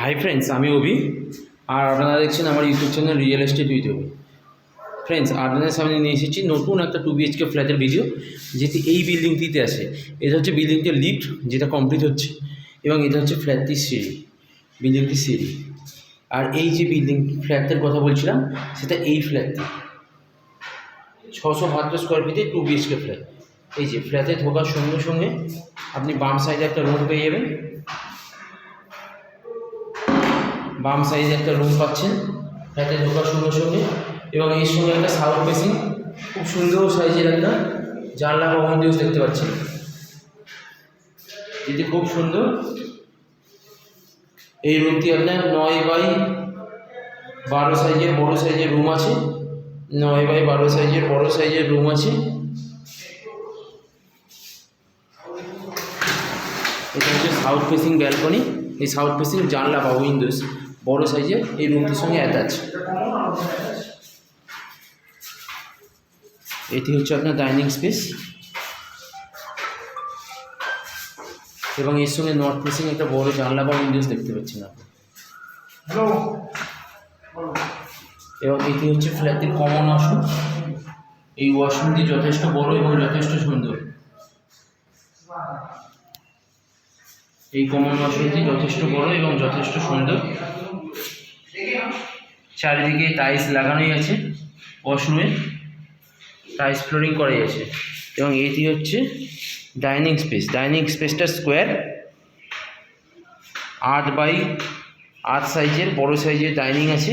Hi friends, আমি অভি আর আপনারা দেখছেন আমার ইউটিউব চ্যানেল রিয়েল এস্টেট ইউটিউবে। ফ্রেন্ডস, আপনাদের সামনে নিয়ে এসেছি নতুন একটা 2BHK ফ্ল্যাটের ভিডিও, যেটি এই বিল্ডিংটিতে আছে। এটা হচ্ছে বিল্ডিংটির লিফট, যেটা কমপ্লিট হচ্ছে, এবং এটা হচ্ছে ফ্ল্যাটটির সিঁড়ি, বিল্ডিংটির সিঁড়ি। আর এই যে বিল্ডিং ফ্ল্যাটের কথা বলছিলাম, সেটা এই ফ্ল্যাটটি 672 স্কোয়ার ফিটে 2BHK ফ্ল্যাট। এই যে ফ্ল্যাটে ঢোকার সঙ্গে সঙ্গে আপনি বাম সাইডে একটা রুম পেয়ে যাবেন, বাম সাইজে একটা রুম পাচ্ছেন ফ্ল্যাটে ঢোকার সঙ্গে সঙ্গে, এবং এর সঙ্গে একটা সাউথ ফেসিং খুব সুন্দর সাইজের একটা জানলা বা উইন্ডোজ দেখতে পাচ্ছেন, যেটি খুব সুন্দর। এই রুমটি আপনার 9x12 সাইজের বড় সাইজের রুম আছে, 9x12 সাইজের বড় সাইজের রুম আছে। এটা হচ্ছে সাউথ ফেসিং ব্যালকনি। এই সাউথ ফেসিং জানলা বা উইন্ডোজ বড় সাইজের এই রুমটির সঙ্গে অ্যাটাচ। এটি হচ্ছে আপনার ডাইনিং স্পেস, এবং এর সঙ্গে নর্থ ফেসিং একটা বড় জানলা বা উইন্ডোজ দেখতে পাচ্ছেন আপনি। এবং এটি হচ্ছে ফ্ল্যাটের কমন ওয়াশরুম। এই ওয়াশরুমটি যথেষ্ট বড় এবং যথেষ্ট সুন্দর। এই কমন ওয়াশরুমটি যথেষ্ট বড় এবং যথেষ্ট সুন্দর। চারিদিকে টাইলস লাগানোই আছে, ওয়াশরুমে টাইলস ফ্লোরিং করাই আছে। এবং এটি হচ্ছে ডাইনিং স্পেস। ডাইনিং স্পেসটা স্কোয়ার, 8x8 সাইজের বড় সাইজের ডাইনিং আছে,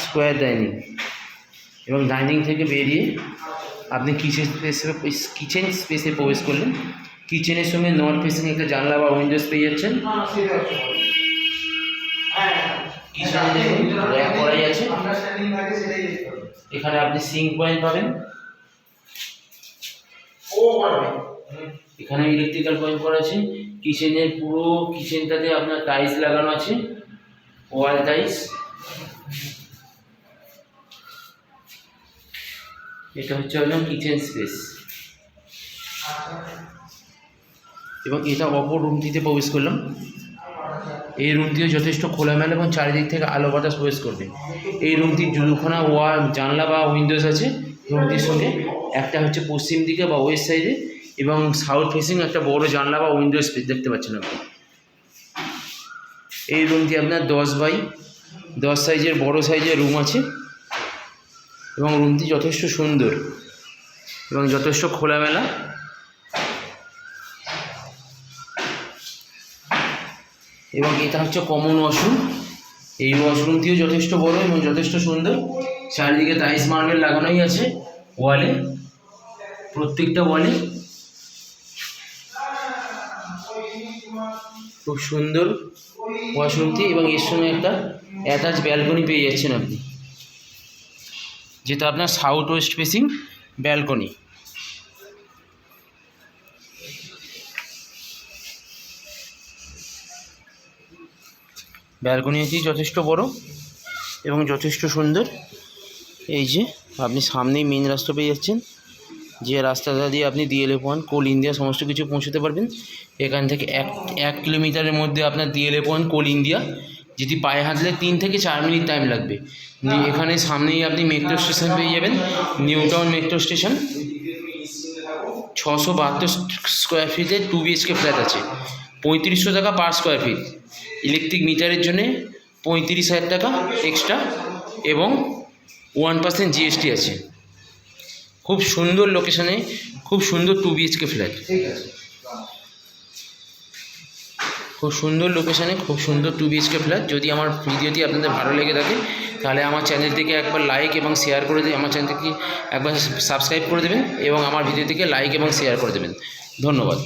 স্কোয়ার ডাইনিং। এবং ডাইনিং থেকে বেরিয়ে আপনি কিচেন স্পেসে প্রবেশ করলেন। কিচেনের সঙ্গে নর্থ ফেসিং একটা জানলা বা উইন্ডোজ পেয়ে যাচ্ছেন। কিচেনে দেখুন র্যাক করাই আছে, এখানে আপনি সিঙ্ক পয়েন্ট পাবেন, এখানে ইলেকট্রিক্যাল পয়েন্ট করা আছে। কিচেনের পুরো কিচেনটাতে আপনার টাইলস লাগানো আছে, ওয়াল টাইলস। এটা হচ্ছে আপনার কিচেন স্পেস। এবং এটা অপর রুমটিতে প্রবেশ করলাম। এই রুমটিও যথেষ্ট খোলামেলা এবং চারিদিক থেকে আলো বাতাস প্রবেশ করবে। এই রুমটির দুখানা ওয়াল জানলা বা উইন্ডোজ আছে রুমটির সঙ্গে। একটা হচ্ছে পশ্চিম দিকে বা ওয়েস্ট সাইডে, এবং সাউথ ফেসিং একটা বড় জানলা বা উইন্ডোজ দেখতে পাচ্ছেন আপনি। এই রুমটি আপনার 10x10 সাইজের বড় সাইজের রুম আছে, এবং রুমটি যথেষ্ট সুন্দর এবং যথেষ্ট খোলামেলা। এবং এটা হচ্ছে কমন ওয়াশরুম। এই ওয়াশরুমটিও যথেষ্ট বড় এবং যথেষ্ট সুন্দর। চারিদিকে টাইলস মার্বেল লাগানোই আছে ওয়ালে, প্রত্যেকটা ওয়ালে। খুব সুন্দর ওয়াশরুমটি, এবং এর সঙ্গে একটা অ্যাটাচ ব্যালকনি পেয়ে যাচ্ছেন আপনি, যেটা আপনার সাউথ ওয়েস্ট ফেসিং ব্যালকনি। ব্যালকনিটি যথেষ্ট বড় এবং যথেষ্ট সুন্দর। এই যে আপনি সামনেই মেন রাস্তা পেয়ে যাচ্ছেন, যে রাস্তাটা দিয়ে আপনি DLF 1 কোল ইন্ডিয়া সমস্ত কিছু পৌঁছতে পারবেন। এখান থেকে 1 কিলোমিটারের মধ্যে আপনার DLF 1 কোল ইন্ডিয়া, যেটি পায়ে হাঁটলে 3 থেকে 4 মিনিট টাইম লাগবে। এখানে সামনেই আপনি মেট্রো স্টেশন পেয়ে যাবেন, new town metro station. 672 square ফিটে 2BHK ফ্ল্যাট আছে, 3500 টাকা পার স্কোয়ার ফিট। ইলেকট্রিক মিটারের জন্যে 35,000 টাকা এক্সট্রা, এবং 1% GST আছে। খুব সুন্দর লোকেশানে, খুব সুন্দর 2BHK ফ্ল্যাট, খুব সুন্দর লোকেশানে, খুব সুন্দর 2BHK ফ্ল্যাট। যদি আমার ভিডিওটি আপনাদের ভালো লেগে থাকে, তাহলে আমার চ্যানেলটিকে একবার লাইক এবং শেয়ার করে দিয়ে আমার চ্যানেলটিকে একবার সাবস্ক্রাইব করে দেবেন, এবং আমার ভিডিওটিকে লাইক এবং শেয়ার করে দেবেন। ধন্যবাদ।